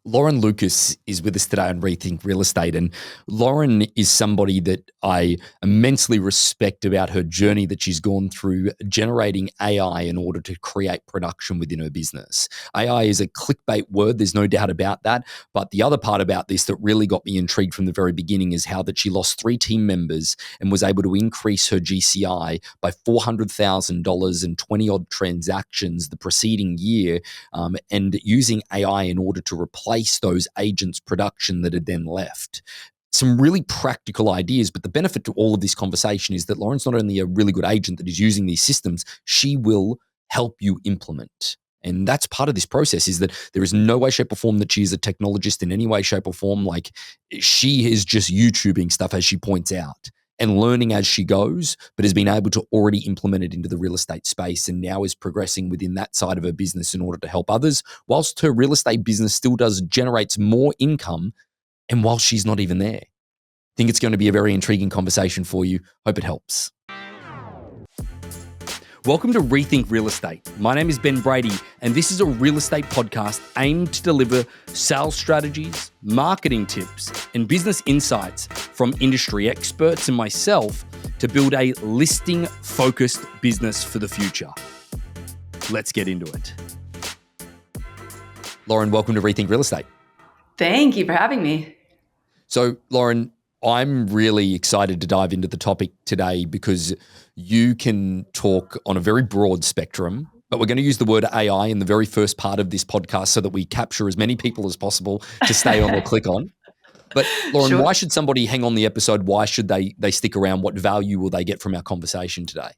Lauren Lucas is with us today on Rethink Real Estate. And Lauren is somebody that I immensely respect about her journey that she's gone through generating AI in order to create production within her business. AI is a clickbait word, there's no doubt about that. But the other part about this that really got me intrigued from the very beginning is how that she lost 3 team members and was able to increase her GCI by $400,000 and 20 odd transactions the preceding year, and using AI in order to replace those agents' production that had then left. Some really practical ideas, but the benefit to all of this conversation is that Lauren's not only a really good agent that is using these systems, she will help you implement. And that's part of this process, is that there is no way, shape or form that she is a technologist in any way, shape or form. Like, she is just YouTubing stuff, as she points out, and learning as she goes, but has been able to already implement it into the real estate space and now is progressing within that side of her business in order to help others, whilst her real estate business still generates more income, and while she's not even there. I think it's going to be a very intriguing conversation for you. Hope it helps. Welcome to Rethink Real Estate. My name is Ben Brady, and this is a real estate podcast aimed to deliver sales strategies, marketing tips, and business insights from industry experts and myself to build a listing-focused business for the future. Let's get into it. Lauren, welcome to Rethink Real Estate. Thank you for having me. So, Lauren, I'm really excited to dive into the topic today because you can talk on a very broad spectrum, but we're going to use the word AI in the very first part of this podcast so that we capture as many people as possible to stay on or click on. But Lauren, Sure. Why should somebody hang on the episode? Why should they stick around? What value will they get from our conversation today?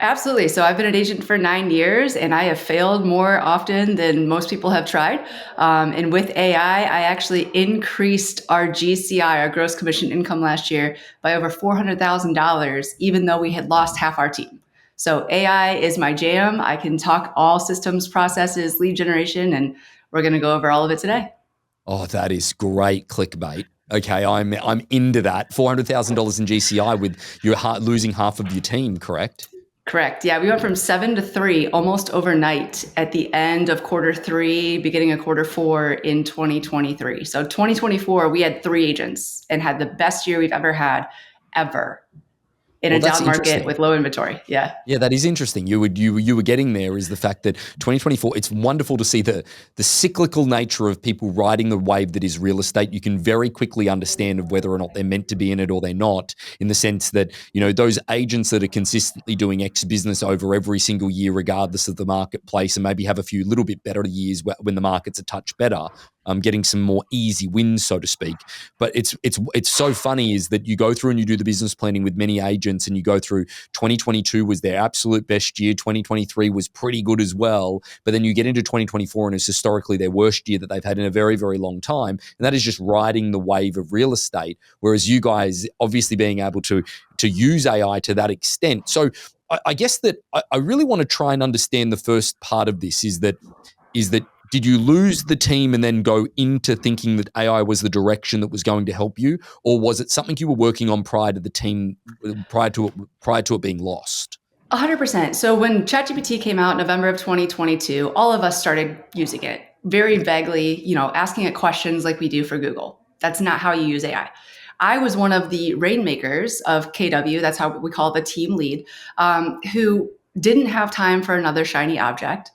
Absolutely. So I've been an agent for 9 years and I have failed more often than most people have tried. And with AI, I actually increased our GCI, our gross commission income last year, by over $400,000, even though we had lost half our team. So AI is my jam. I can talk all systems, processes, lead generation, and we're going to go over all of it today. Oh, that is great clickbait. Okay, I'm into that. $400,000 in GCI with you losing half of your team, correct? Correct. Yeah, we went from 7 to 3 almost overnight at the end of quarter 3, beginning of quarter 4 in 2023. So 2024, we had 3 agents and had the best year we've ever had, ever, in a down market with low inventory. Yeah. Yeah, that is interesting. You were getting there is the fact that 2024, it's wonderful to see the cyclical nature of people riding the wave that is real estate. You can very quickly understand of whether or not they're meant to be in it or they're not, in the sense that, those agents that are consistently doing X business over every single year, regardless of the marketplace, and maybe have a few little bit better years when the market's a touch better, getting some more easy wins, so to speak. But it's so funny is that you go through and you do the business planning with many agents, and you go through 2022 was their absolute best year. 2023 was pretty good as well. But then you get into 2024 and it's historically their worst year that they've had in a very, very long time. And that is just riding the wave of real estate. Whereas you guys obviously being able to use AI to that extent. So I guess that I really want to try and understand the first part of this is that did you lose the team and then go into thinking that AI was the direction that was going to help you, or was it something you were working on prior to the team, prior to it being lost? 100%. So when ChatGPT came out in November of 2022, all of us started using it very vaguely, asking it questions like we do for Google. That's not how you use AI. I was one of the rainmakers of KW, that's how we call the team lead, who didn't have time for another shiny object,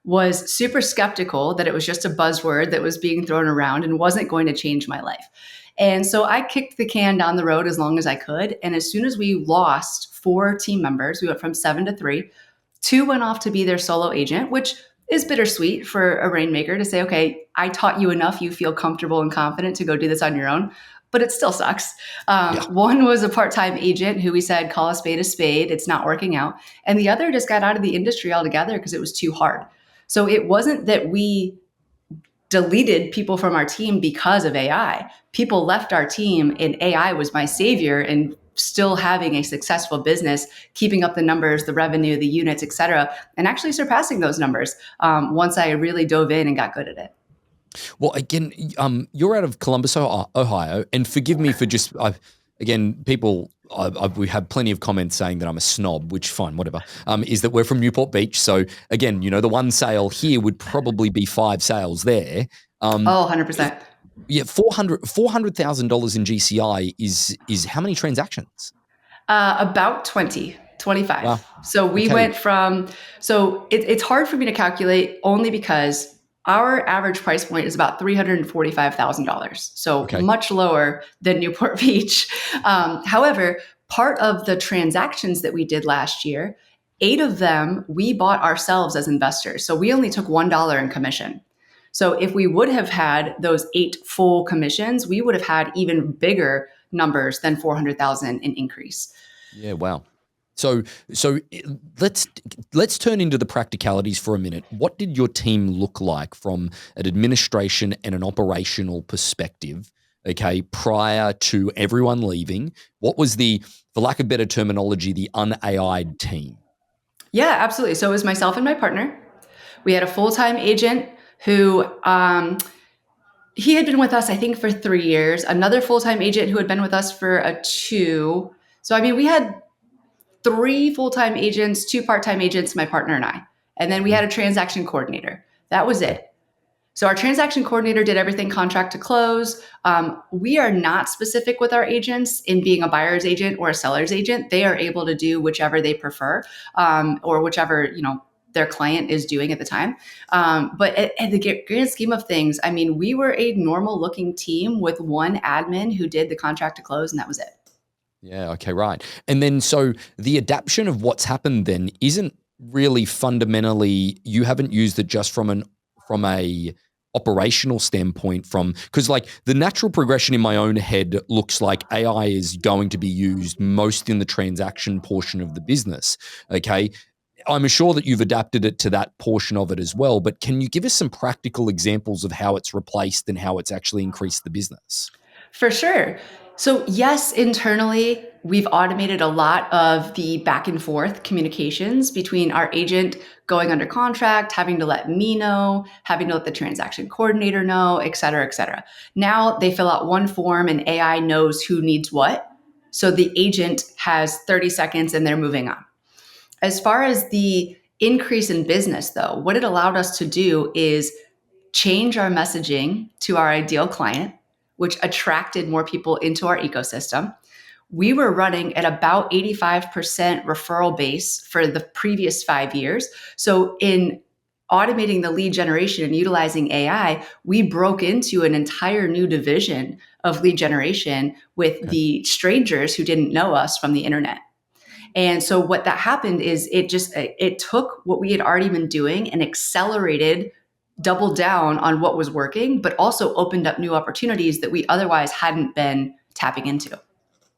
was super skeptical that it was just a buzzword that was being thrown around and wasn't going to change my life. And so I kicked the can down the road as long as I could. And as soon as we lost 4 team members, we went from 7 to 3, 2 went off to be their solo agent, which is bittersweet for a rainmaker to say, okay, I taught you enough, you feel comfortable and confident to go do this on your own. But it still sucks. One was a part-time agent who we said, call a spade, it's not working out. And the other just got out of the industry altogether because it was too hard. So it wasn't that we deleted people from our team because of AI. People left our team and AI was my savior in still having a successful business, keeping up the numbers, the revenue, the units, et cetera, and actually surpassing those numbers once I really dove in and got good at it. Well, again, you're out of Columbus, Ohio, and forgive me for just again, people, we have plenty of comments saying that I'm a snob, which fine, whatever, is that we're from Newport Beach. So again, the one sale here would probably be 5 sales there. Oh, 100%. Yeah, $400,000 in GCI is how many transactions? About 20, 25. Wow. So we Okay. went from, it's hard for me to calculate only because our average price point is about $345,000. So Okay. much lower than Newport Beach. However, part of the transactions that we did last year, 8 of them we bought ourselves as investors. So we only took $1 in commission. So if we would have had those 8 full commissions, we would have had even bigger numbers than 400,000 in increase. Yeah. Wow. So so let's turn into the practicalities for a minute. What did your team look like from an administration and an operational perspective? Okay, prior to everyone leaving, what was the, for lack of better terminology, the un-AI'd team? Yeah, absolutely. So it was myself and my partner. We had a full-time agent who he had been with us, I think, for 3 years. Another full-time agent who had been with us for a 2. So I mean, we had 3 full-time agents, 2 part-time agents, my partner and I, and then we Mhm. had a transaction coordinator. That was Okay. it. So our transaction coordinator did everything contract to close. We are not specific with our agents in being a buyer's agent or a seller's agent. They are able to do whichever they prefer, or whichever their client is doing at the time. But at the grand scheme of things, I mean, we were a normal looking team with one admin who did the contract to close, and that was it. Yeah, okay, right. And then so the adaptation of what's happened then isn't really fundamentally, you haven't used it just from a operational standpoint, from, because like the natural progression in my own head looks like AI is going to be used most in the transaction portion of the business. Okay. I'm sure that you've adapted it to that portion of it as well, but can you give us some practical examples of how it's replaced and how it's actually increased the business? For sure. So, yes, internally, we've automated a lot of the back and forth communications between our agent going under contract, having to let me know, having to let the transaction coordinator know, et cetera, et cetera. Now they fill out one form and AI knows who needs what. So the agent has 30 seconds and they're moving on. As far as the increase in business, though, what it allowed us to do is change our messaging to our ideal client, which attracted more people into our ecosystem. We were running at about 85% referral base for the previous 5 years. So, in automating the lead generation and utilizing AI, we broke into an entire new division of lead generation with Okay. the strangers who didn't know us from the internet. And so what that happened is it took what we had already been doing and accelerated, doubled down on what was working, but also opened up new opportunities that we otherwise hadn't been tapping into.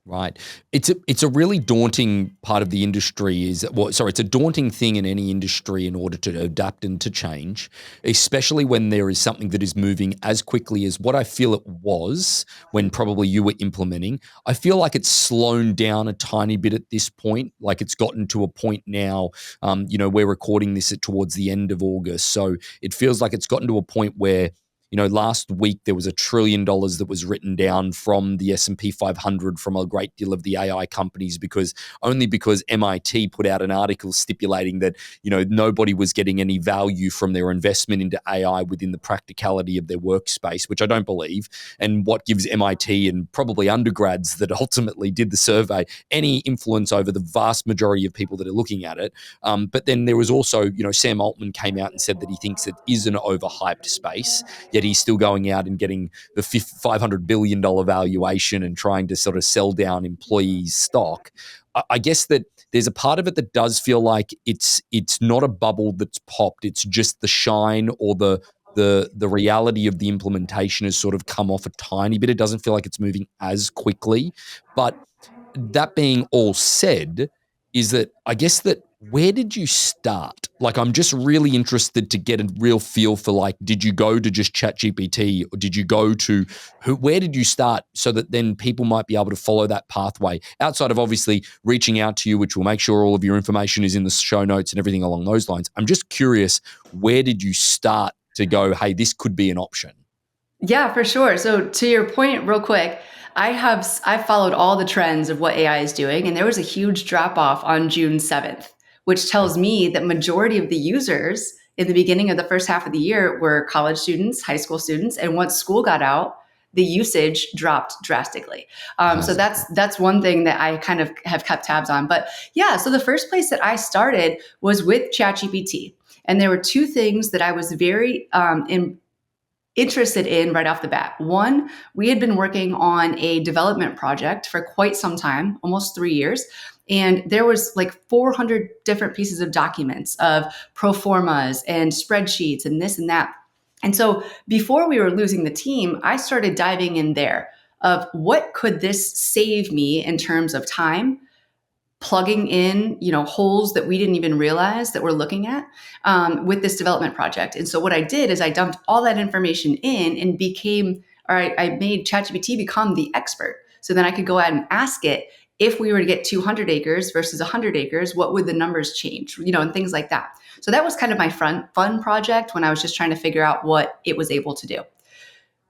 Right. It's a really daunting part of the industry, is, well, sorry, it's a daunting thing in any industry in order to adapt and to change, especially when there is something that is moving as quickly as what I feel it was when probably you were implementing. I feel like it's slowed down a tiny bit at this point. Like it's gotten to a point now, we're recording this towards the end of August. So it feels like it's gotten to a point where, last week there was $1 trillion that was written down from the S&P 500 from a great deal of the AI companies, because MIT put out an article stipulating that, nobody was getting any value from their investment into AI within the practicality of their workspace, which I don't believe. And what gives MIT and probably undergrads that ultimately did the survey any influence over the vast majority of people that are looking at it? But then there was also, Sam Altman came out and said that he thinks it is an overhyped space, yet he's still going out and getting the $500 billion valuation and trying to sort of sell down employees' stock. I guess that there's a part of it that does feel like it's not a bubble that's popped. It's just the shine, or the reality of the implementation has sort of come off a tiny bit. It doesn't feel like it's moving as quickly. But that being all said, is that I guess that, where did you start? Like, I'm just really interested to get a real feel for, like, did you go to just ChatGPT, or did you go to where did you start, so that then people might be able to follow that pathway outside of obviously reaching out to you, which will make sure all of your information is in the show notes and everything along those lines. I'm just curious, where did you start to go, hey, this could be an option? Yeah, for sure. So to your point, real quick, I've followed all the trends of what AI is doing, and there was a huge drop off on June 7th, which tells me that majority of the users in the beginning of the first half of the year were college students, high school students, and once school got out, the usage dropped drastically. So Has that's one thing that I kind of have kept tabs on. But yeah, so the first place that I started was with ChatGPT, and there were two things that I was very interested in right off the bat. One, we had been working on a development project for quite some time, almost 3 years. And there was like 400 different pieces of documents of pro formas and spreadsheets and this and that. And so before we were losing the team, I started diving in there of what could this save me in terms of time, plugging in, holes that we didn't even realize that we're looking at with this development project. And so what I did is I dumped all that information in and I made ChatGPT become the expert. So then I could go out and ask it, if we were to get 200 acres versus 100 acres, what would the numbers change, and things like that. So that was kind of my fun project when I was just trying to figure out what it was able to do.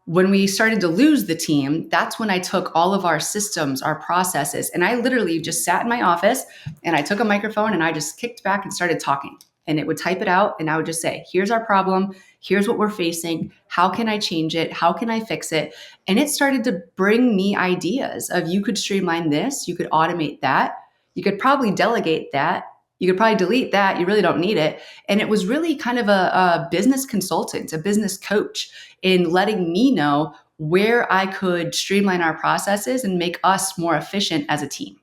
When we started to lose the team, that's when I took all of our systems, our processes, and I literally just sat in my office and I took a microphone and I just kicked back and started talking. And it would type it out and I would just say, here's our problem. Here's what we're facing. How can I change it? How can I fix it? And it started to bring me ideas of, you could streamline this, you could automate that, you could probably delegate that, you could probably delete that. You really don't need it. And it was really kind of a business consultant, a business coach in letting me know where I could streamline our processes and make us more efficient as a team.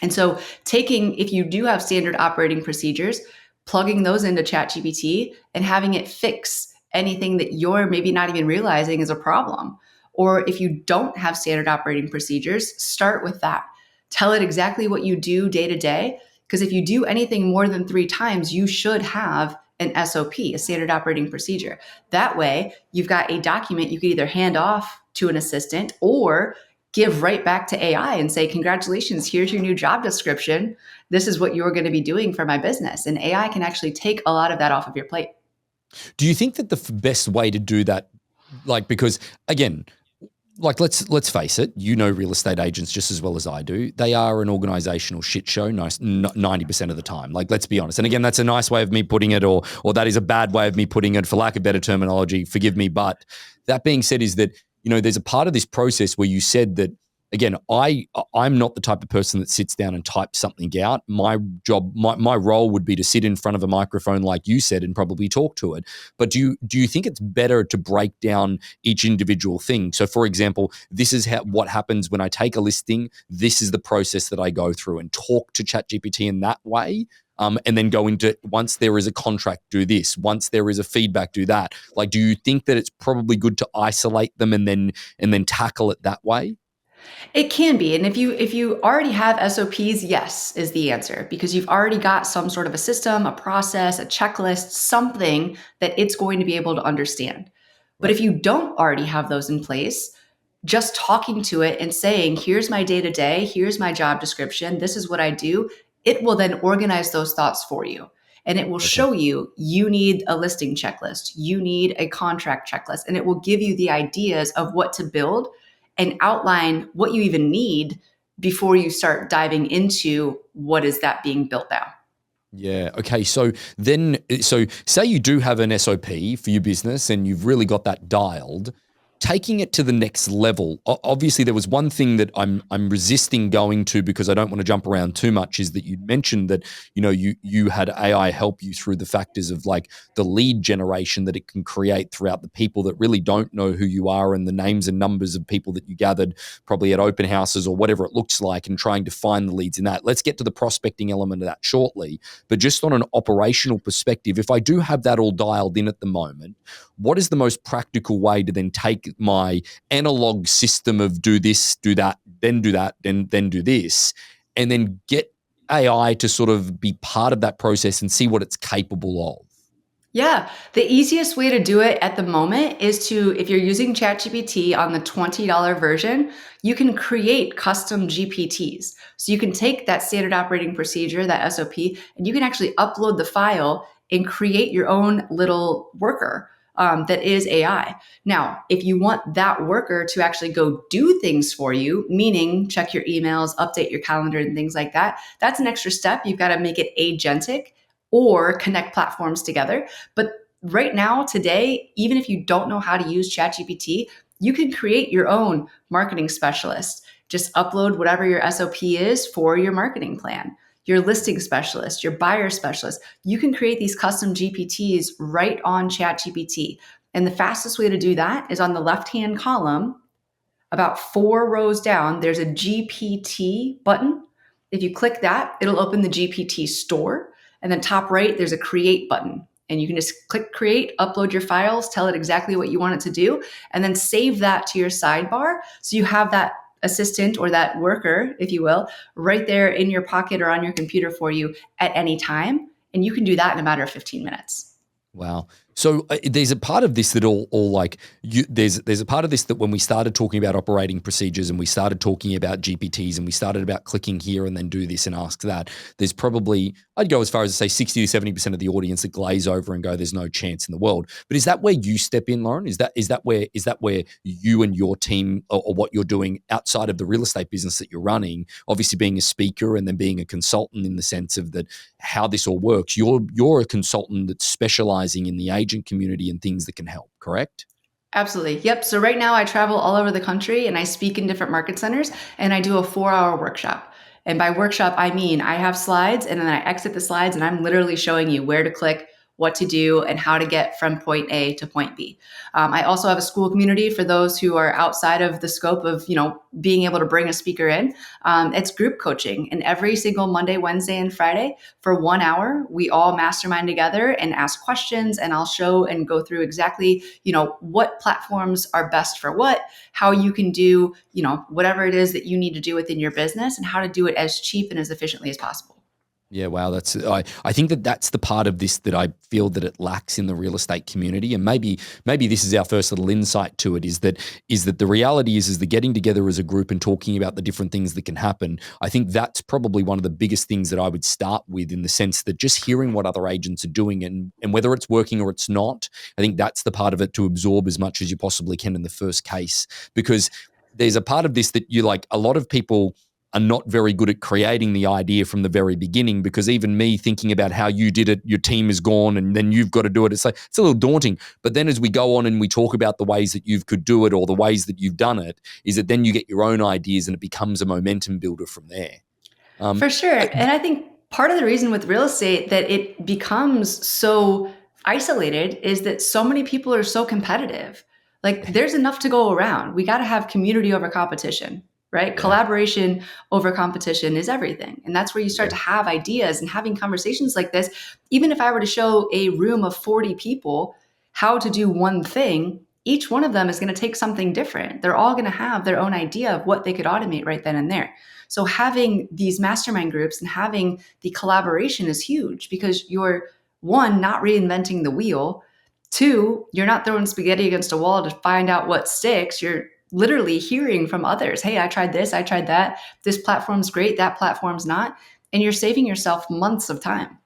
And so if you do have standard operating procedures, plugging those into ChatGPT and having it fix anything that you're maybe not even realizing is a problem. Or if you don't have standard operating procedures, start with that. Tell it exactly what you do day to day. Because if you do anything more than 3 times, you should have an SOP, a standard operating procedure. That way, you've got a document you could either hand off to an assistant or give right back to AI and say, congratulations, here's your new job description. This is what you're going to be doing for my business. And AI can actually take a lot of that off of your plate. Do you think that the best way to do that, because again, let's face it, real estate agents just as well as I do. They are an organizational shit show 90% of the time. Let's be honest. And again, that's a nice way of me putting it, or that is a bad way of me putting it, for lack of better terminology. Forgive me. But that being said, is that, there's a part of this process where you said that, again, I'm not the type of person that sits down and types something out. My job, my role would be to sit in front of a microphone, like you said, and probably talk to it. But do you think it's better to break down each individual thing? So, for example, this is what happens when I take a listing. This is the process that I go through, and talk to ChatGPT in that way. And then go into, once there is a contract, do this. Once there is a feedback, do that. Do you think that it's probably good to isolate them and then tackle it that way? It can be. And if you already have SOPs, yes, is the answer, because you've already got some sort of a system, a process, a checklist, something that it's going to be able to understand. But Right. if you don't already have those in place, just talking to it and saying, here's my day to day, here's my job description, this is what I do, it will then organize those thoughts for you. And it will Okay. show you need a listing checklist, you need a contract checklist, and it will give you the ideas of what to build and outline what you even need before you start diving into what is that being built out. Yeah. Okay. So say you do have an SOP for your business and you've really got that dialed. Taking it to the next level. Obviously, there was one thing that I'm resisting going to, because I don't want to jump around too much. Is that you mentioned that you had AI help you through the factors of the lead generation that it can create throughout the people that really don't know who you are, and the names and numbers of people that you gathered probably at open houses or whatever it looks like, and trying to find the leads in that. Let's get to the prospecting element of that shortly. But just on an operational perspective, if I do have that all dialed in at the moment, what is the most practical way to then take my analog system of do this, do that, then do this, and then get AI to sort of be part of that process and see what it's capable of? Yeah, the easiest way to do it at the moment is if you're using ChatGPT on the $20 version, you can create custom GPTs. So you can take that standard operating procedure, that SOP, and you can actually upload the file and create your own little worker that is AI. Now, if you want that worker to actually go do things for you, meaning check your emails, update your calendar, and things like that, that's an extra step. You've got to make it agentic or connect platforms together. But right now, today, even if you don't know how to use ChatGPT, you can create your own marketing specialist. Just upload whatever your SOP is for your marketing plan, your listing specialist, your buyer specialist. You can create these custom GPTs right on ChatGPT. And the fastest way to do that is on the left-hand column, about 4 rows down, there's a GPT button. If you click that, it'll open the GPT store. And then top right, there's a create button. And you can just click create, upload your files, tell it exactly what you want it to do, and then save that to your sidebar. So you have that assistant or that worker, if you will, right there in your pocket or on your computer for you at any time. And you can do that in a matter of 15 minutes. Wow. So there's a part of this that all like there's a part of this that when we started talking about operating procedures and we started talking about GPTs and we started about clicking here and then do this and ask that, there's probably, I'd go as far as to say 60 to 70% of the audience that glaze over and go, there's no chance in the world. But is that where you step in, Lauren? Is that where you and your team or what you're doing outside of the real estate business that you're running, obviously being a speaker and then being a consultant in the sense of that how this all works, you're a consultant that's specializing in the agent community and things that can help, correct? Absolutely. Yep. So right now I travel all over the country and I speak in different market centers and I do a 4 hour workshop. And by workshop, I mean I have slides and then I exit the slides and I'm literally showing you where to click, what to do, and how to get from point A to point B. I also have a school community for those who are outside of the scope of being able to bring a speaker in. It's group coaching, and every single Monday, Wednesday, and Friday for 1 hour, we all mastermind together and ask questions, and I'll show and go through exactly what platforms are best for what, how you can do whatever it is that you need to do within your business, and how to do it as cheap and as efficiently as possible. Yeah, wow. I think that's the part of this that I feel that it lacks in the real estate community, and maybe this is our first little insight to it. Is that the reality is the getting together as a group and talking about the different things that can happen. I think that's probably one of the biggest things that I would start with, in the sense that just hearing what other agents are doing and whether it's working or it's not. I think that's the part of it to absorb as much as you possibly can in the first case, because there's a part of this that you like. A lot of people are not very good at creating the idea from the very beginning, because even me thinking about how you did it, your team is gone and then you've got to do it. It's like, it's a little daunting. But then as we go on and we talk about the ways that you could do it or the ways that you've done it, is that then you get your own ideas and it becomes a momentum builder from there. For sure. And I think part of the reason with real estate that it becomes so isolated is that so many people are so competitive. Like there's enough to go around. We got to have community over competition, right? Yeah. Collaboration over competition is everything. And that's where you start to have ideas and having conversations like this. Even if I were to show a room of 40 people how to do one thing, each one of them is going to take something different. They're all going to have their own idea of what they could automate right then and there. So having these mastermind groups and having the collaboration is huge, because you're, one, not reinventing the wheel. Two, you're not throwing spaghetti against a wall to find out what sticks. You're literally hearing from others. Hey, I tried this, I tried that. This platform's great, that platform's not. And you're saving yourself months of time.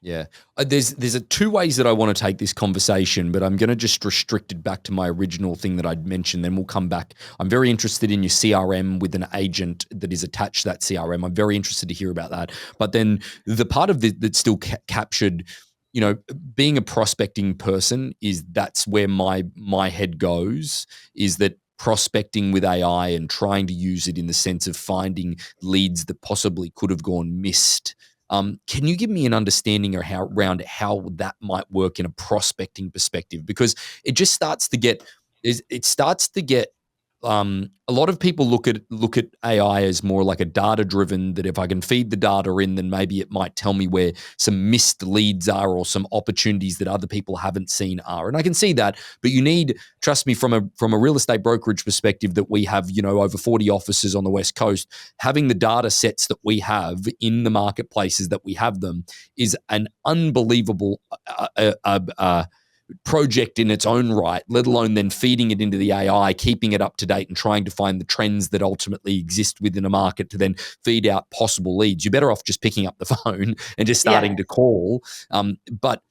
Yeah. There's two ways that I want to take this conversation, but I'm going to just restrict it back to my original thing that I'd mentioned. Then we'll come back. I'm very interested in your CRM with an agent that is attached to that CRM. I'm very interested to hear about that. But then the part of it that's still captured, being a prospecting person, that's where my head goes, is that prospecting with AI and trying to use it in the sense of finding leads that possibly could have gone missed. Can you give me an understanding around how that might work in a prospecting perspective? Because it just starts to get, a lot of people look at AI as more like a data driven, that if I can feed the data in, then maybe it might tell me where some missed leads are or some opportunities that other people haven't seen are. And I can see that, but you need, trust me, from a real estate brokerage perspective, that we have, over 40 offices on the West Coast, having the data sets that we have in the marketplaces that we have them is an unbelievable project in its own right, let alone then feeding it into the AI, keeping it up to date and trying to find the trends that ultimately exist within a market to then feed out possible leads. You're better off just picking up the phone and just starting to call. But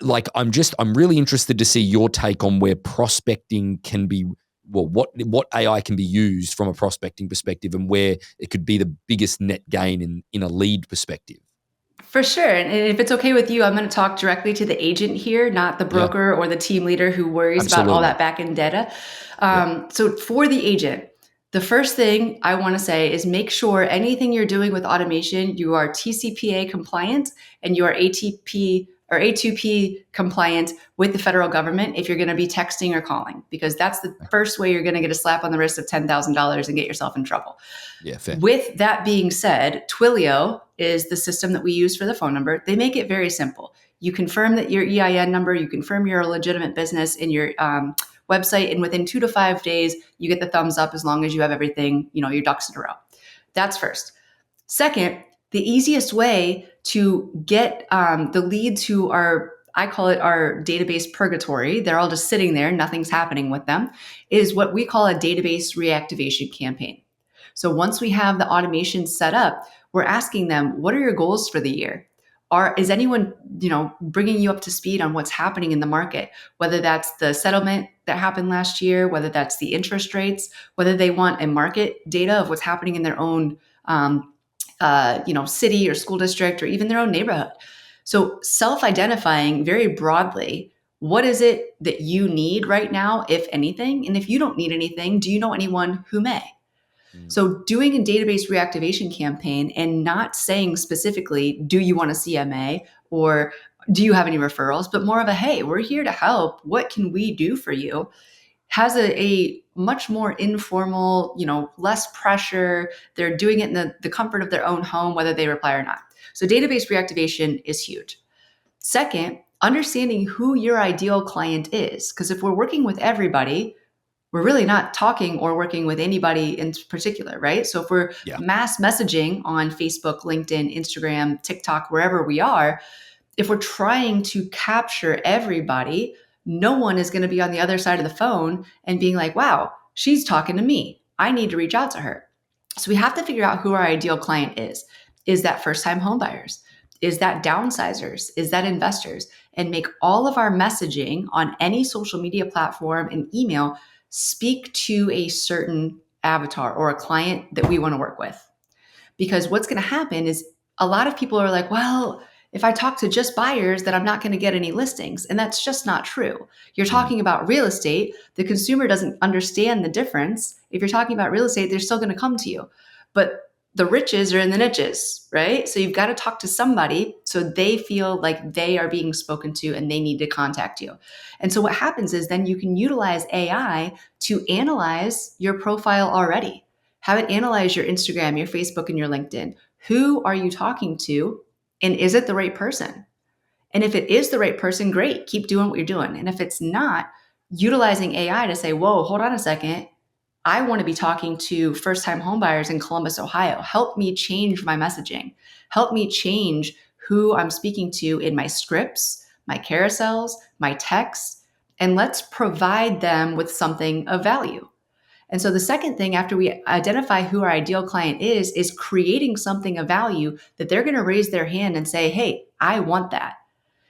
like I'm really interested to see your take on where prospecting can be, well, what AI can be used from a prospecting perspective and where it could be the biggest net gain in a lead perspective. For sure. And if it's okay with you, I'm going to talk directly to the agent here, not the Yeah, broker or the team leader who worries about all absolutely. that back end data. Yeah. So for the agent, the first thing I want to say is make sure anything you're doing with automation, you are TCPA compliant and you are ATP or A2P compliant with the federal government if you're going to be texting or calling, because that's the first way you're going to get a slap on the wrist of $10,000 and get yourself in trouble. Yeah, fair. With that being said, Twilio is the system that we use for the phone number. They make it very simple. You confirm that your EIN number, you confirm you're a legitimate business in your website, and within 2 to 5 days, you get the thumbs up as long as you have everything, your ducks in a row. That's first. Second, the easiest way to get the leads who are, I call it our database purgatory, they're all just sitting there, nothing's happening with them, is what we call a database reactivation campaign. So once we have the automation set up, we're asking them, what are your goals for the year? Is anyone, bringing you up to speed on what's happening in the market? Whether that's the settlement that happened last year, whether that's the interest rates, whether they want a market data of what's happening in their own, city or school district, or even their own neighborhood. So self-identifying very broadly, what is it that you need right now, if anything? And if you don't need anything, do you know anyone who may? Mm. So doing a database reactivation campaign and not saying specifically, do you want a CMA or do you have any referrals, but more of a, hey, we're here to help. What can we do for you? Has a much more informal, less pressure. They're doing it in the comfort of their own home, whether they reply or not. So database reactivation is huge. Second, understanding who your ideal client is. Because if we're working with everybody, we're really not talking or working with anybody in particular, right? So if we're Yeah. mass messaging on Facebook, LinkedIn, Instagram, TikTok, wherever we are, if we're trying to capture everybody, no one is going to be on the other side of the phone and being like, wow, she's talking to me. I need to reach out to her. So we have to figure out who our ideal client is. Is that first time home buyers? Is that downsizers? Is that investors? And make all of our messaging on any social media platform and email speak to a certain avatar or a client that we want to work with. Because what's going to happen is a lot of people are like, well, if I talk to just buyers, then I'm not going to get any listings. And that's just not true. You're Mm. talking about real estate. The consumer doesn't understand the difference. If you're talking about real estate, they're still going to come to you. But the riches are in the niches, right? So you've got to talk to somebody so they feel like they are being spoken to and they need to contact you. And so what happens is then you can utilize AI to analyze your profile already. Have it analyze your Instagram, your Facebook, and your LinkedIn. Who are you talking to? And is it the right person? And if it is the right person, great, keep doing what you're doing. And if it's not, utilizing AI to say, whoa, hold on a second. I want to be talking to first time homebuyers in Columbus, Ohio. Help me change my messaging. Help me change who I'm speaking to in my scripts, my carousels, my texts, and let's provide them with something of value. And so the second thing after we identify who our ideal client is creating something of value that they're going to raise their hand and say, hey, I want that.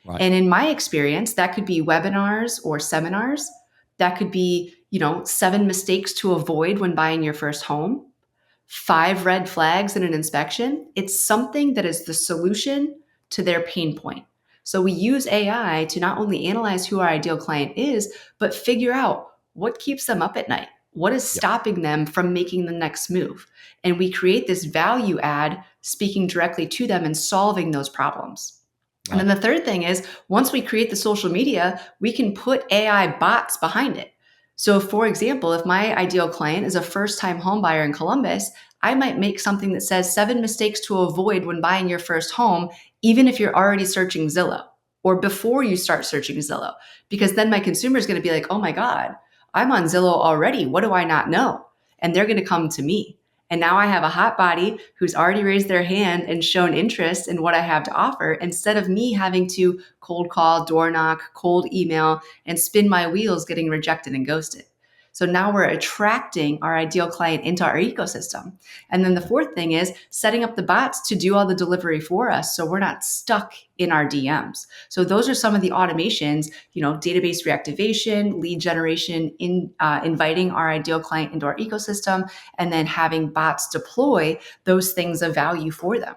Right. And in my experience, that could be webinars or seminars. That could be, 7 mistakes to avoid when buying your first home, 5 red flags in an inspection. It's something that is the solution to their pain point. So we use AI to not only analyze who our ideal client is, but figure out what keeps them up at night. What is Yep. stopping them from making the next move? And we create this value add speaking directly to them and solving those problems. And then Right. the third thing is once we create the social media, we can put AI bots behind it. So, for example, if my ideal client is a first time home buyer in Columbus, I might make something that says 7 mistakes to avoid when buying your first home, even if you're already searching Zillow or before you start searching Zillow. Because then my consumer is going to be like, oh my God, I'm on Zillow already. What do I not know? And they're going to come to me. And now I have a hot body who's already raised their hand and shown interest in what I have to offer instead of me having to cold call, door knock, cold email, and spin my wheels getting rejected and ghosted. So now we're attracting our ideal client into our ecosystem. And then the fourth thing is setting up the bots to do all the delivery for us so we're not stuck in our DMs. So those are some of the automations, database reactivation, lead generation, inviting our ideal client into our ecosystem, and then having bots deploy those things of value for them.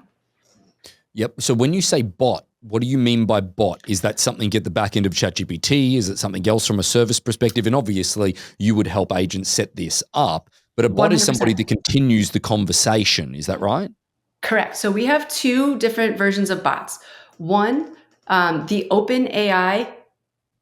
Yep. So when you say bot, what do you mean by bot? Is that something at the back end of ChatGPT? Is it something else from a service perspective? And obviously, you would help agents set this up. But a bot is somebody 100%. that continues the conversation. Is that right? Correct. So we have two different versions of bots. One, the OpenAI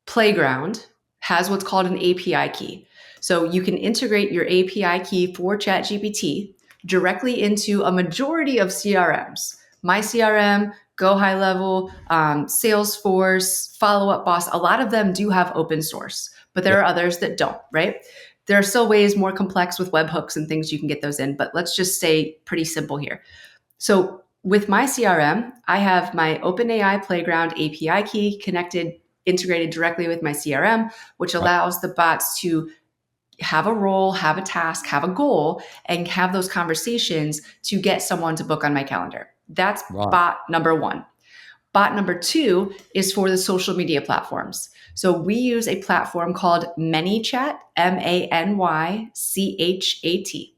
Playground has what's called an API key. So you can integrate your API key for ChatGPT directly into a majority of CRMs. My CRM, Go High Level, Salesforce, Follow Up Boss, a lot of them do have open source, but there Yep. are others that don't, right? There are still ways more complex with webhooks and things you can get those in, but let's just stay pretty simple here. So with my CRM, I have my OpenAI Playground API key connected, integrated directly with my CRM, which Right. allows the bots to have a role, have a task, have a goal, and have those conversations to get someone to book on my calendar. That's Right. bot number one. Bot number two is for the social media platforms. So we use a platform called ManyChat, ManyChat.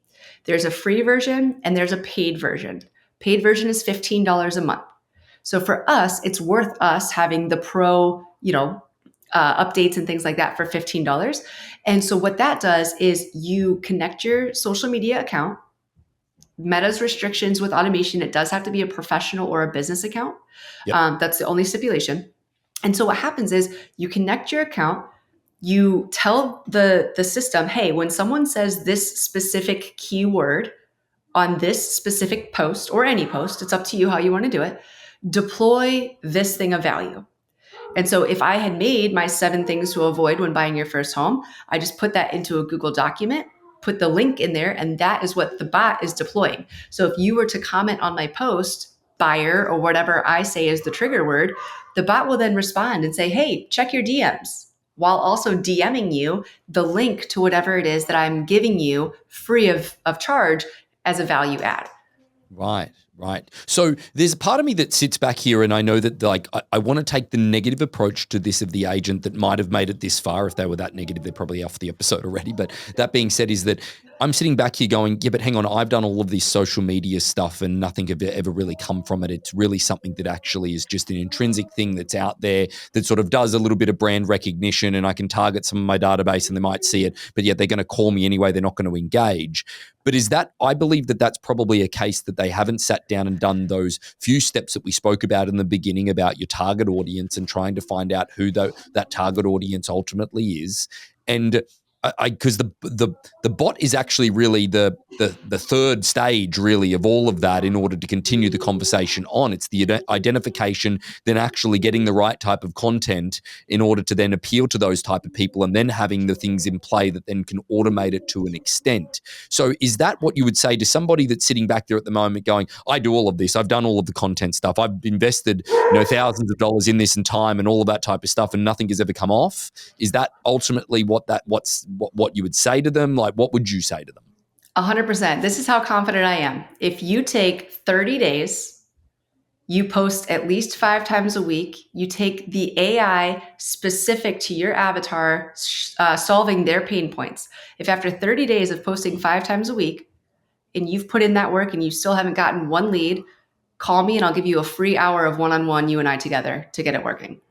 There's a free version and there's a paid version. Paid version is $15 a month. So for us, it's worth us having the pro, updates and things like that for $15. And so what that does is you connect your social media account. Meta's restrictions with automation, it does have to be a professional or a business account. Yep. That's the only stipulation. And so what happens is you connect your account, you tell the system, hey, when someone says this specific keyword on this specific post or any post, it's up to you how you want to do it, deploy this thing of value. And so if I had made my 7 things to avoid when buying your first home, I just put that into a Google document, put the link in there, and that is what the bot is deploying. So if you were to comment on my post, buyer, or whatever I say is the trigger word, the bot will then respond and say, hey, check your DMs, while also DMing you the link to whatever it is that I'm giving you free of charge as a value add. Right, right. So there's a part of me that sits back here, and I know that I want to take the negative approach to this of the agent that might have made it this far. If they were that negative, they're probably off the episode already. But that being said, is that I'm sitting back here going, yeah, but hang on, I've done all of this social media stuff and nothing have ever really come from it. It's really something that actually is just an intrinsic thing that's out there that sort of does a little bit of brand recognition, and I can target some of my database and they might see it, but yet they're going to call me anyway. They're not going to engage. But I believe that that's probably a case that they haven't sat down and done those few steps that we spoke about in the beginning about your target audience and trying to find out who that target audience ultimately is. And because the bot is actually really the third stage really of all of that in order to continue the conversation on. It's the identification, then actually getting the right type of content in order to then appeal to those type of people, and then having the things in play that then can automate it to an extent. So is that what you would say to somebody that's sitting back there at the moment going, I do all of this, I've done all of the content stuff, I've invested thousands of dollars in this and time and all of that type of stuff, and nothing has ever come off? Is that ultimately what you would say to them? Like, what would you say to them? 100%. This is how confident I am. If you take 30 days, you post at least 5 times a week, you take the AI specific to your avatar, solving their pain points. If after 30 days of posting 5 times a week and you've put in that work and you still haven't gotten one lead, call me and I'll give you a free hour of one-on-one, you and I together, to get it working.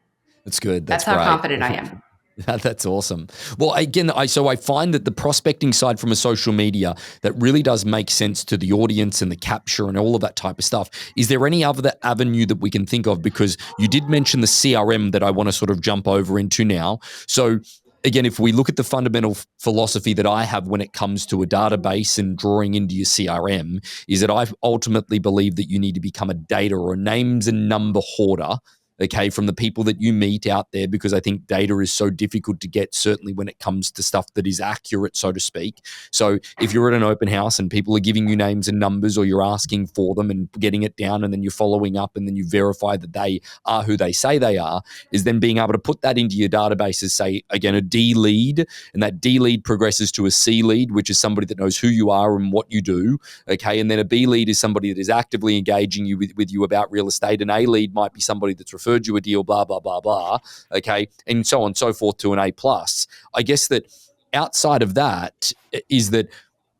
That's good. That's That's how great. confident I am. That's awesome. Well, again, I find that the prospecting side from a social media that really does make sense to the audience and the capture and all of that type of stuff. Is there any other avenue that we can think of? Because you did mention the CRM that I want to sort of jump over into now. So again, if we look at the fundamental philosophy that I have when it comes to a database and drawing into your CRM, is that I ultimately believe that you need to become a data or a names and number hoarder okay, from the people that you meet out there, because I think data is so difficult to get, certainly when it comes to stuff that is accurate, so to speak. So if you're at an open house and people are giving you names and numbers, or you're asking for them and getting it down, and then you're following up and then you verify that they are who they say they are, is then being able to put that into your database as, say, again, a D lead, and that D lead progresses to a C lead, which is somebody that knows who you are and what you do, okay, and then a B lead is somebody that is actively engaging you with you about real estate. An A lead might be somebody that's referred you a deal, blah, blah, blah, blah, okay, and so on and so forth to an A plus. I guess that outside of that is that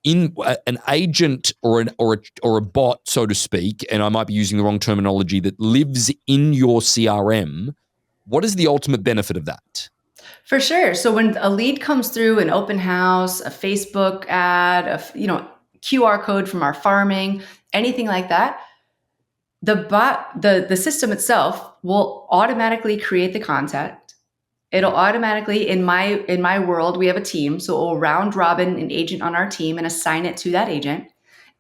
in an agent or a bot, so to speak, and I might be using the wrong terminology, that lives in your CRM, what is the ultimate benefit of that? For sure. So when a lead comes through, an open house, a Facebook ad, QR code from our farming, anything like that, the system itself will automatically create the contact. It'll automatically, in my world, we have a team, so it will round robin an agent on our team and assign it to that agent.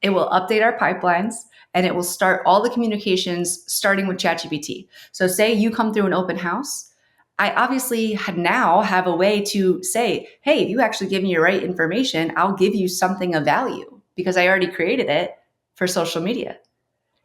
It will update our pipelines, and it will start all the communications starting with ChatGPT. So say you come through an open house, I obviously now have a way to say, hey, if you actually give me your right information, I'll give you something of value because I already created it for social media.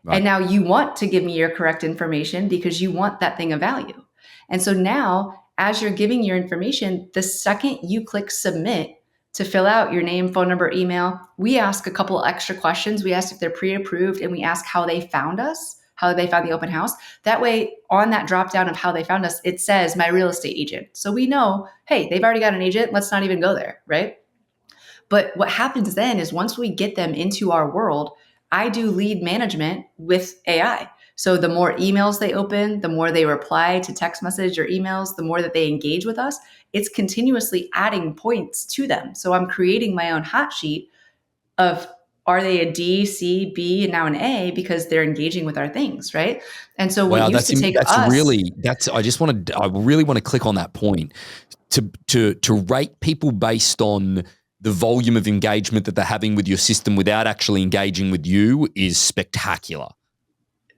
Right. And now you want to give me your correct information because you want that thing of value. And so now, as you're giving your information, the second you click submit to fill out your name, phone number, email, we ask a couple extra questions. We ask if they're pre-approved, and we ask how they found us, how they found the open house. That way, on that drop down of how they found us, it says my real estate agent. So we know, hey, they've already got an agent. Let's not even go there, right? But what happens then is once we get them into our world, I do lead management with AI. So the more emails they open, the more they reply to text message or emails, the more that they engage with us, it's continuously adding points to them. So I'm creating my own hot sheet of, are they a D, C, B, and now an A because they're engaging with our things, right? And so what Wow, used to take that's us, really I really want to click on that point to rate people based on the volume of engagement that they're having with your system without actually engaging with you is spectacular.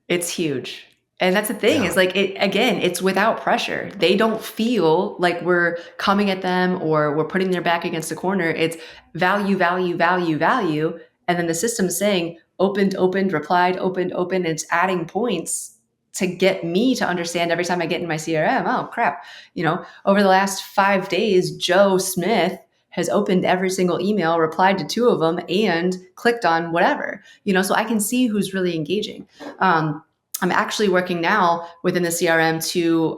it's huge. And that's the thing, Yeah. is like, it again, it's without pressure. They don't feel like we're coming at them or we're putting their back against the corner. It's value, value, value, value. And then the system's saying opened, opened, replied, opened, opened. And it's adding points to get me to understand every time I get in my CRM, oh crap, over the last 5 days, Joe Smith has opened every single email, replied to 2 of them, and clicked on whatever, so I can see who's really engaging. I'm actually working now within the CRM to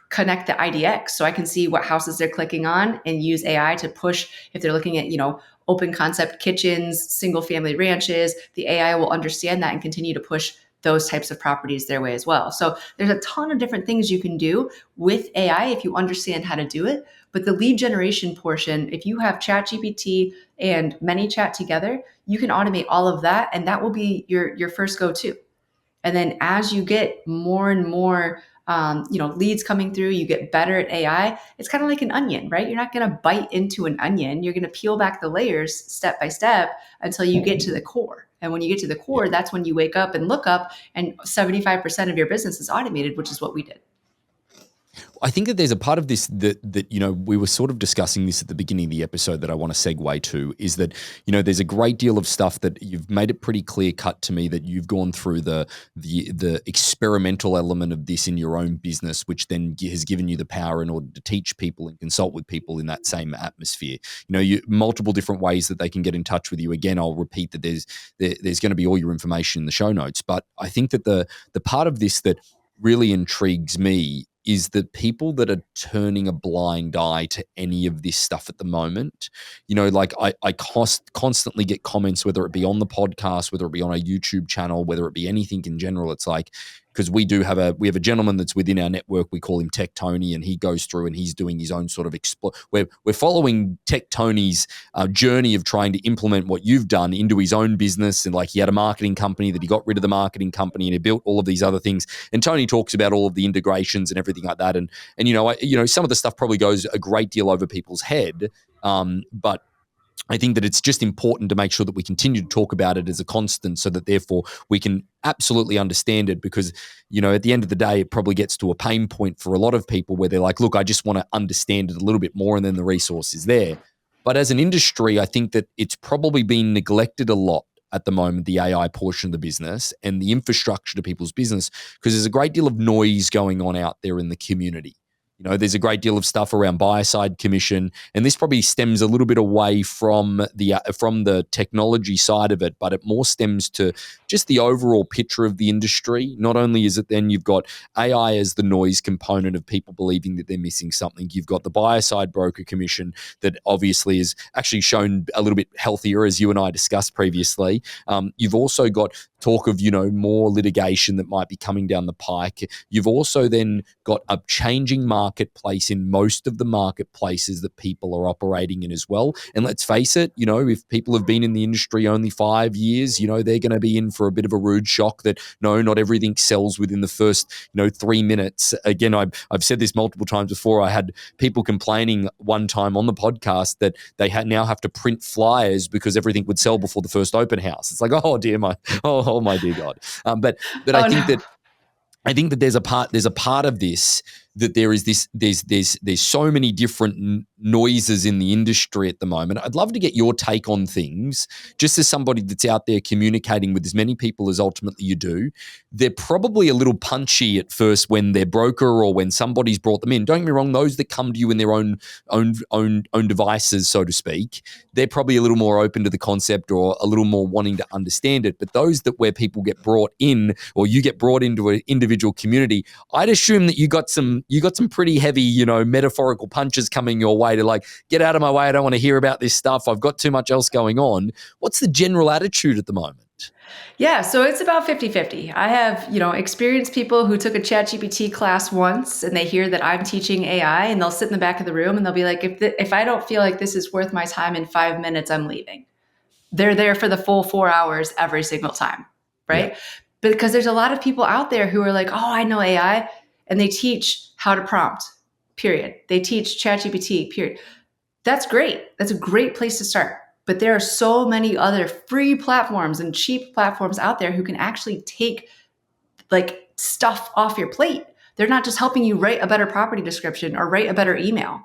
connect the IDX, so I can see what houses they're clicking on and use AI to push if they're looking at, open concept kitchens, single family ranches. The AI will understand that and continue to push those types of properties their way as well. So there's a ton of different things you can do with AI if you understand how to do it. But the lead generation portion, if you have ChatGPT and ManyChat together, you can automate all of that, and that will be your first go-to. And then as you get more and more, leads coming through, you get better at AI. It's kind of like an onion, right? You're not going to bite into an onion. You're going to peel back the layers step by step until you get to the core. And when you get to the core, that's when you wake up and look up, and 75% of your business is automated, which is what we did. I think that there's a part of this that we were sort of discussing this at the beginning of the episode that I want to segue to, is that there's a great deal of stuff that you've made it pretty clear cut to me that you've gone through the experimental element of this in your own business, which then has given you the power in order to teach people and consult with people in that same atmosphere. Multiple different ways that they can get in touch with you. Again, I'll repeat that there's going to be all your information in the show notes, but I think that the part of this that really intrigues me is that people that are turning a blind eye to any of this stuff at the moment, like I constantly get comments, whether it be on the podcast, whether it be on a YouTube channel, whether it be anything in general. It's like, because we have a gentleman that's within our network, we call him Tech Tony, and he goes through and he's doing his own sort of we're following Tech Tony's journey of trying to implement what you've done into his own business. And like, he had a marketing company that he got rid of the marketing company and he built all of these other things. And Tony talks about all of the integrations and everything like that. And some of the stuff probably goes a great deal over people's head. But I think that it's just important to make sure that we continue to talk about it as a constant so that therefore we can absolutely understand it because, at the end of the day, it probably gets to a pain point for a lot of people where they're like, look, I just want to understand it a little bit more and then the resource is there. But as an industry, I think that it's probably been neglected a lot at the moment, the AI portion of the business and the infrastructure to people's business, because there's a great deal of noise going on out there in the community. There's a great deal of stuff around buy-side commission, and this probably stems a little bit away from the technology side of it, but it more stems to just the overall picture of the industry. Not only is it then you've got AI as the noise component of people believing that they're missing something, you've got the buyer-side broker commission that obviously is actually shown a little bit healthier, as you and I discussed previously. You've also got talk of, more litigation that might be coming down the pike. You've also then got a changing marketplace in most of the marketplaces that people are operating in as well. And let's face it, if people have been in the industry only 5 years, they're going to be in for a bit of a rude shock that no, not everything sells within the first, 3 minutes. Again, I've said this multiple times before. I had people complaining one time on the podcast that they now have to print flyers because everything would sell before the first open house. It's like, oh dear, oh my dear God. But Oh I no. think that there's a part of this that there's so many different noises in the industry at the moment. I'd love to get your take on things, just as somebody that's out there communicating with as many people as ultimately you do. They're probably a little punchy at first when their broker or when somebody's brought them in. Don't get me wrong; those that come to you in their own devices, so to speak, they're probably a little more open to the concept or a little more wanting to understand it. But those that where people get brought in or you get brought into an individual community, I'd assume that you got some pretty heavy, metaphorical punches coming your way to like, get out of my way. I don't want to hear about this stuff. I've got too much else going on. What's the general attitude at the moment? Yeah, so it's about 50-50. I have, experienced people who took a ChatGPT class once and they hear that I'm teaching AI and they'll sit in the back of the room and they'll be like, if I don't feel like this is worth my time in 5 minutes, I'm leaving. They're there for the full 4 hours every single time, Yeah. right? Because there's a lot of people out there who are like, oh, I know AI, and they teach how to prompt, period. They teach ChatGPT, period. That's great. That's a great place to start. But there are so many other free platforms and cheap platforms out there who can actually take like stuff off your plate. They're not just helping you write a better property description or write a better email,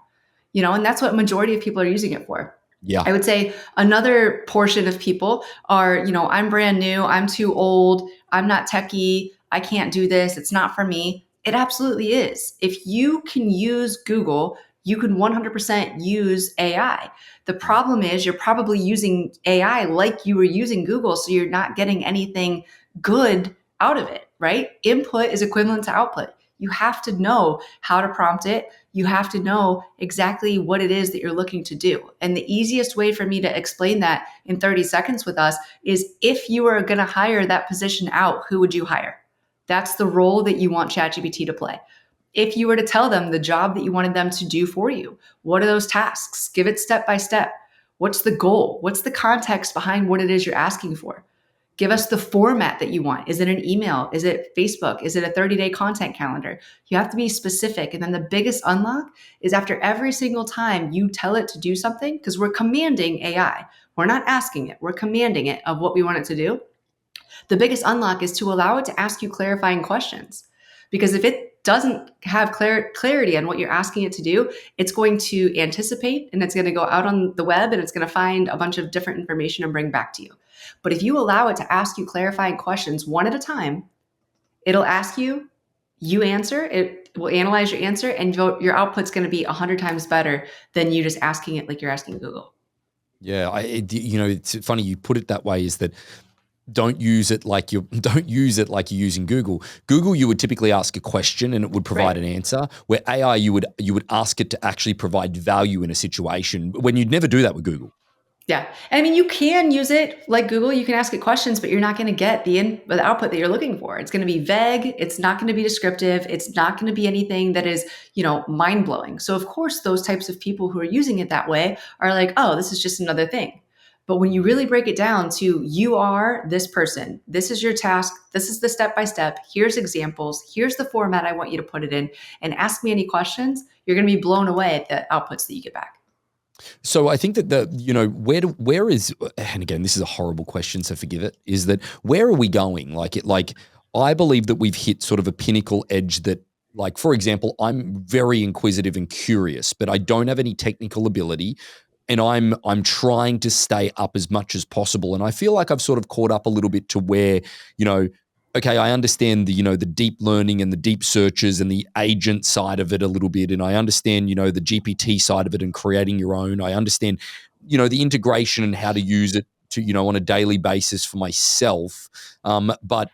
and that's what majority of people are using it for. Yeah. I would say another portion of people are, I'm brand new, I'm too old, I'm not techie, I can't do this, it's not for me. It absolutely is. If you can use Google, you can 100% use AI. The problem is you're probably using AI like you were using Google, so you're not getting anything good out of it, right? Input is equivalent to output. You have to know how to prompt it. You have to know exactly what it is that you're looking to do. And the easiest way for me to explain that in 30 seconds with us is if you were going to hire that position out, who would you hire? That's the role that you want ChatGPT to play. If you were to tell them the job that you wanted them to do for you, what are those tasks? Give it step by step. What's the goal? What's the context behind what it is you're asking for? Give us the format that you want. Is it an email? Is it Facebook? Is it a 30-day content calendar? You have to be specific. And then the biggest unlock is after every single time you tell it to do something, because we're commanding AI. We're not asking it, we're commanding it of what we want it to do. The biggest unlock is to allow it to ask you clarifying questions. Because if it doesn't have clarity on what you're asking it to do, it's going to anticipate and it's going to go out on the web and it's going to find a bunch of different information and bring back to you. But if you allow it to ask you clarifying questions one at a time, it'll ask you, you answer, it will analyze your answer, and your output's going to be 100 times better than you just asking it like you're asking Google. Yeah. It's funny you put it that way, is that don't use it like you're using Google. Google, you would typically ask a question and it would provide Right. an answer. Where AI, you would ask it to actually provide value in a situation when you'd never do that with Google. Yeah. And I mean, you can use it like Google, you can ask it questions, but you're not going to get the output that you're looking for. It's going to be vague. It's not going to be descriptive. It's not going to be anything that is, mind blowing. So of course, those types of people who are using it that way are like, oh, this is just another thing. But when you really break it down to you are this person, this is your task, this is the step by step, here's examples, here's the format I want you to put it in, and ask me any questions, you're going to be blown away at the outputs that you get back. So I think that where is, and again, this is a horrible question, so forgive it, is that where are we going? I believe that we've hit sort of a pinnacle edge that, like, for example, I'm very inquisitive and curious, but I don't have any technical ability. And I'm trying to stay up as much as possible. And I feel like I've sort of caught up a little bit to where, you know, okay, I understand the deep learning and the deep searches and the agent side of it a little bit. And I understand, the GPT side of it and creating your own. I understand, the integration and how to use it to, on a daily basis for myself. But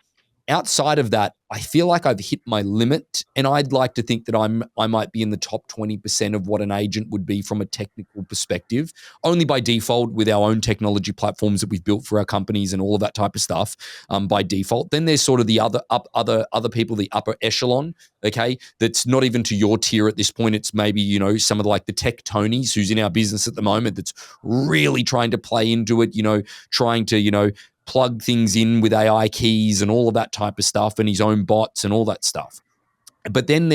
outside of that, I feel like I've hit my limit, and I'd like to think that I might be in the top 20% of what an agent would be from a technical perspective, only by default with our own technology platforms that we've built for our companies and all of that type of stuff. By default, then there's sort of the other people, the upper echelon. Okay, that's not even to your tier at this point. It's maybe some of the tech Tonys who's in our business at the moment that's really trying to play into it. Trying to plug things in with AI keys and all of that type of stuff and his own bots and all that stuff. But then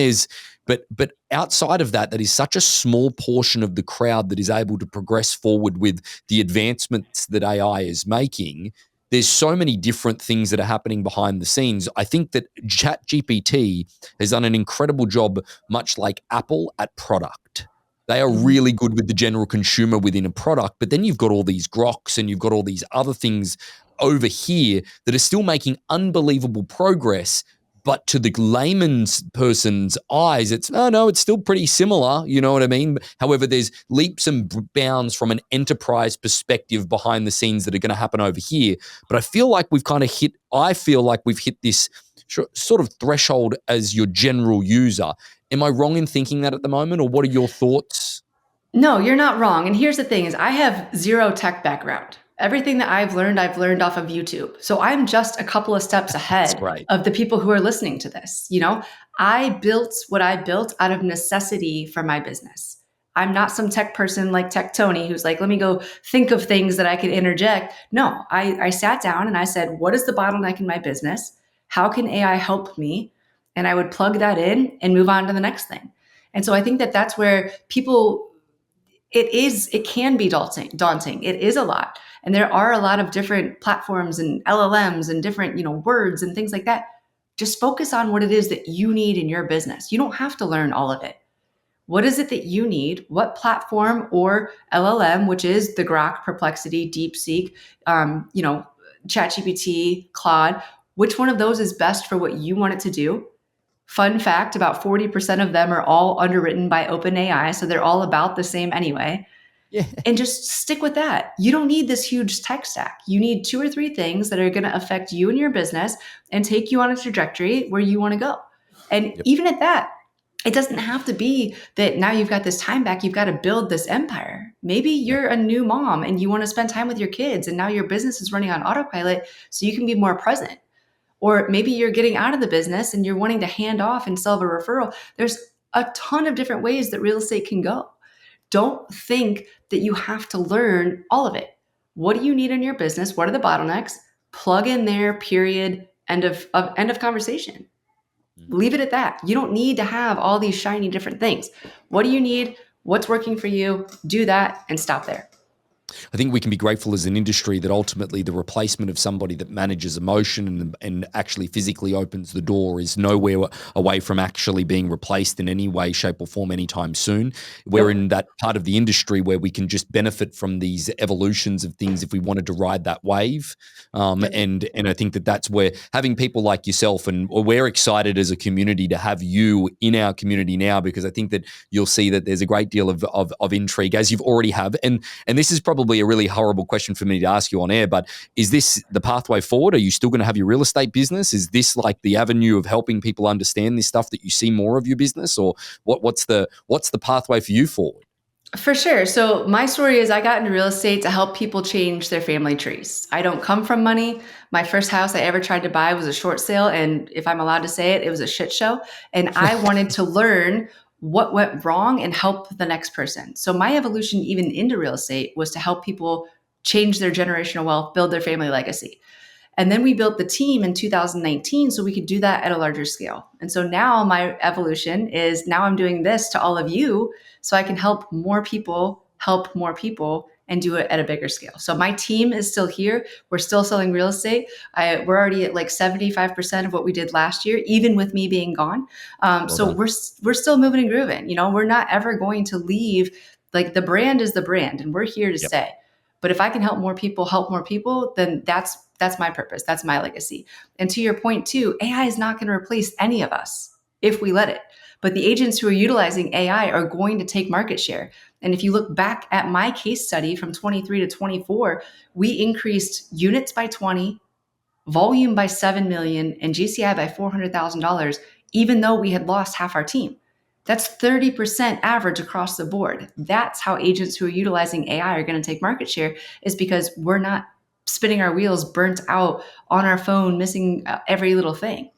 but outside of that, that is such a small portion of the crowd that is able to progress forward with the advancements that AI is making. There's so many different things that are happening behind the scenes. I think that ChatGPT has done an incredible job, much like Apple, at product. They are Mhm. really good with the general consumer within a product, but then you've got all these groks and you've got all these other things over here that are still making unbelievable progress, but to the layman's person's eyes, it's, oh no, it's still pretty similar. You know what I mean? However, there's leaps and bounds from an enterprise perspective behind the scenes that are going to happen over here. But I feel like we've hit this sort of threshold as your general user. Am I wrong in thinking that at the moment, or what are your thoughts? No, you're not wrong. And here's the thing is I have zero tech background. Everything that I've learned off of YouTube. So I'm just a couple of steps That's ahead great. of the people who are listening to this. I built what I built out of necessity for my business. I'm not some tech person like Tech Tony who's like, let me go think of things that I could interject. No, I sat down and I said, what is the bottleneck in my business? How can AI help me? And I would plug that in and move on to the next thing. And so I think that that's where people it can be daunting. It is a lot. And there are a lot of different platforms and LLMs and different, words and things like that. Just focus on what it is that you need in your business. You don't have to learn all of it. What is it that you need? What platform or LLM, which is the Grok, Perplexity, DeepSeek, ChatGPT, Claude, which one of those is best for what you want it to do? Fun fact, about 40% of them are all underwritten by OpenAI, so they're all about the same anyway. Yeah. And just stick with that. You don't need this huge tech stack. You need two or three things that are going to affect you and your business and take you on a trajectory where you want to go. And Yep. even at that, it doesn't have to be that now you've got this time back, you've got to build this empire. Maybe Yep. you're a new mom and you want to spend time with your kids, and now your business is running on autopilot so you can be more present. Or maybe you're getting out of the business and you're wanting to hand off and sell a referral. There's a ton of different ways that real estate can go. Don't think that you have to learn all of it. What do you need in your business? What are the bottlenecks? Plug in there, period, end of conversation. Mm. Leave it at that. You don't need to have all these shiny different things. What do you need? What's working for you? Do that and stop there. I think we can be grateful as an industry that ultimately the replacement of somebody that manages emotion and actually physically opens the door is nowhere away from actually being replaced in any way, shape, or form anytime soon. We're Yep. in that part of the industry where we can just benefit from these evolutions of things if we wanted to ride that wave. Yep. And I think that that's where having people like yourself, and we're excited as a community to have you in our community now, because I think that you'll see that there's a great deal of intrigue, as you've already have. And this is probably a really horrible question for me to ask you on air, but is this the pathway forward? Are you still going to have your real estate business? Is this like the avenue of helping people understand this stuff that you see more of your business, or what's the pathway for you forward? For sure. So my story is I got into real estate to help people change their family trees. I don't come from money. My first house I ever tried to buy was a short sale. And if I'm allowed to say it, it was a shit show. And I wanted to learn what went wrong and help the next person. So my evolution, even into real estate, was to help people change their generational wealth, build their family legacy. And then we built the team in 2019 so we could do that at a larger scale. And so now my evolution is now I'm doing this to all of you so I can help more people help more people and do it at a bigger scale. So my team is still here. We're still selling real estate. We're already at like 75% of what we did last year, even with me being gone. So we're still moving and grooving. We're not ever going to leave. Like, the brand is the brand, and we're here to stay. But if I can help more people, then that's my purpose. That's my legacy. And to your point too, AI is not going to replace any of us if we let it. But the agents who are utilizing AI are going to take market share. And if you look back at my case study from 23 to 24, we increased units by 20, volume by 7 million, and GCI by $400,000, even though we had lost half our team. That's 30% average across the board. That's how agents who are utilizing AI are going to take market share, is because we're not spinning our wheels, burnt out on our phone, missing every little thing.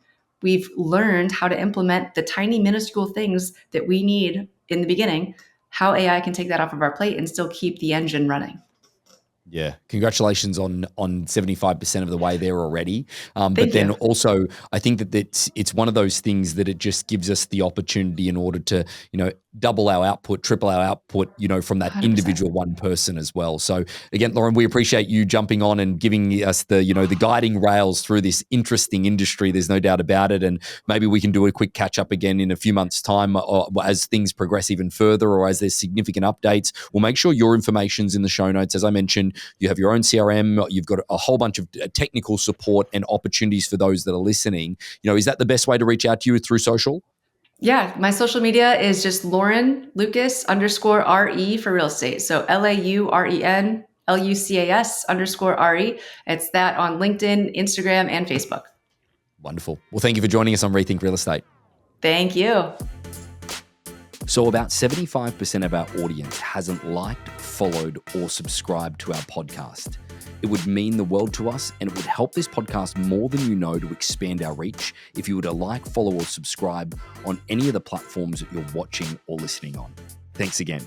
We've learned how to implement the tiny, minuscule things that we need in the beginning, how AI can take that off of our plate and still keep the engine running. Yeah, congratulations on 75% of the way there already. But then also, I think that it's one of those things that it just gives us the opportunity in order to, double our output, triple our output, from that 100%. individual one person as well. So again, Lauren, we appreciate you jumping on and giving us the guiding rails through this interesting industry. There's no doubt about it. And maybe we can do a quick catch up again in a few months' time as things progress even further, or as there's significant updates. We'll make sure your information's in the show notes. As I mentioned, you have your own CRM. You've got a whole bunch of technical support and opportunities for those that are listening. Is that the best way to reach out to you, through social? Yeah, my social media is just Lauren Lucas _RE for real estate. So LAUREN LUCAS _RE. It's that on LinkedIn, Instagram, and Facebook. Wonderful. Well, thank you for joining us on Rethink Real Estate. Thank you. So about 75% of our audience hasn't liked, followed, or subscribed to our podcast. It would mean the world to us, and it would help this podcast more than you know to expand our reach if you were to like, follow, or subscribe on any of the platforms that you're watching or listening on. Thanks again.